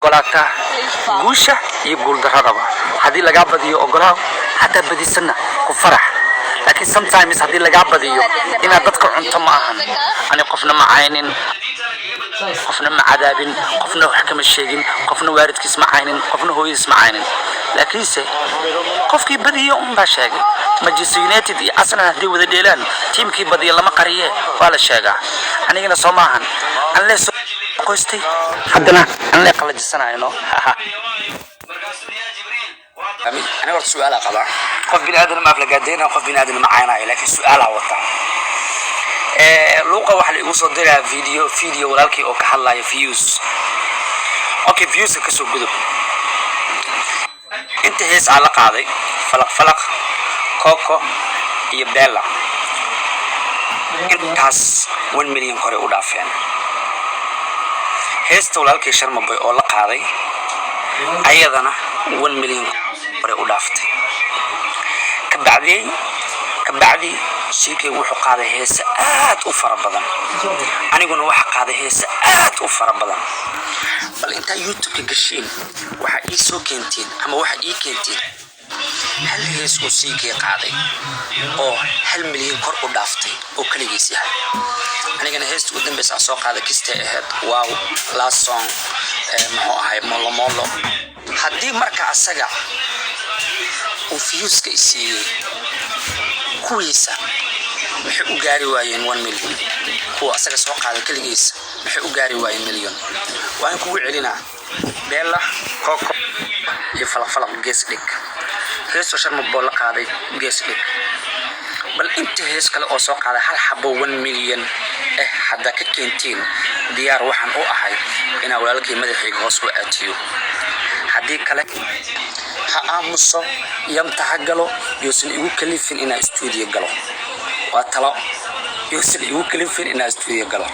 قلعتها جوشة يقول ده هذا هذه اللي قاعد بديه أقولها حتى بدي سنة وفرح لكن sometimes هذه اللي قاعد بديه إن أذكر أنت معهم أنا قفنا معاين قفنا مع عذاب قفنا حكم الشيء قفنا وارد كيس معاين قفنا هو يسمع عين لكن قف كي بديه بشاق مانشستر يونايتد أصلا هذي وذا ديلان تيم كي بديه لما قريه ولا شاقة أنا هنا سماهن أنا لسه قستي حدنا أنا قلت السنة إنه أنا قلت سؤال قبل قف بني آدم ما أفلق قدينا وقف بني آدم معانا لكن سؤال وطا لوقا واحد يوصل ديرها فيديو ولكن أو كحلا فيوز أوكي فيوز كسو قدب أنت هيس على قاضي فلق كوكو يبدأ intaas 1 milyan kore u dhaafeen heesta walaalkay Sharma Boy oo la qaaday ayadana 1 milyan kore u dhaaftay kabacdi shirkay wuxuu qaaday heesa aad u fara badan aniguna waxa qaaday heesa aad u fara badan bal inta YouTube ka gashin waxa ii soo keenteen ama waxa ii keenteen هل هي سوسيكي قاضي أو هل مليون كور ودافتي أو كليجيس يعني أنا كنا هست قدام بس أسوق هذا كيستهد واو لا سون ما هو هاي مولو هدي مركع السجع وفيوز كيسي كويسة محو جاري واين 1 مليون هو أسجع سوق هذا كليجيس محو جاري واين مليون وأنا كوي علينا بيلا كوكو يفلق جسدك هيس Sharma Boy la qaaday geeslik bal inta hees kale oo soo qaaday hal xabo 1 milyan hadda ka keentiin diyaar waxaan u ahay ina walaalkay madaxiga hoos u aatiyo hadii kale ha aamuso yamtaha galo yuusan igu kalifin ina studio galo waa talo yuusan igu kalifin ina studio galo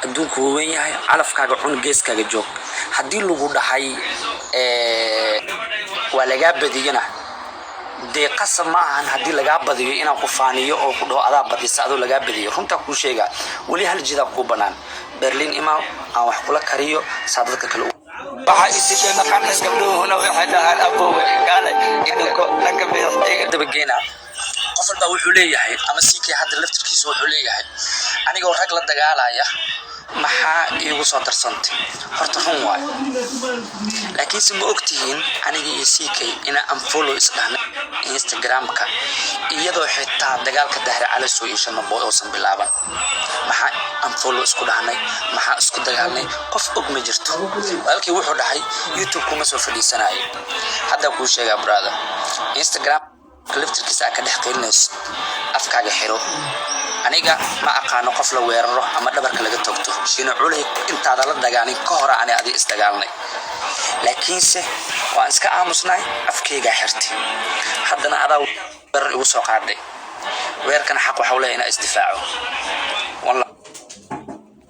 adduunku weyn yahay calafkaaga cun geeskaaga joog hadii lagu dhahay walaga badiyana de qasam ma ahan hadii laga badiyo inaan ku faaniyo oo ku dhaho adaa badisa adoo laga badiyo runta ku sheega wali hal jida ku banaan Berlin ima aan wax kula kariyo saadadka kale waxa isii naqanas gabdhuhuna waxay dhahaan aboowe gaala idinko laga beeyo dabageena qof walba wuxuu leeyahay ama siikay hadda laftirkiisa wuxuu leeyahay aniga rag la dagaalaya maxaa iigu soo darsantay horta run waay laakiin si ma ogtihiin aniga iyo siikay ina unfollow isdhahna Instagram-ka iyadoo xitaa dagaalka dahra cala soo Sharma Boy oo san bilaaban maxaa unfollow isku dhahnay maxaa isku dagaalnay qof og ma jirto walkii wuxuu dhahay YouTube kuma soo fadhiisanay hadda ku sheega brother Instagram laftirkiisa ka dhex qeynayso afkaaga xiro aniga ma aqaano qof la weeraro ama dhabarka laga togto shina culay intaada la dagaalin ka hor aan adii isdagaalnay laakiinse waan iska aamusnay afkayga xirtay haddana adaa weerar igu soo qaaday weerkan xaq waxa uu leeyahay in isdifaaco والله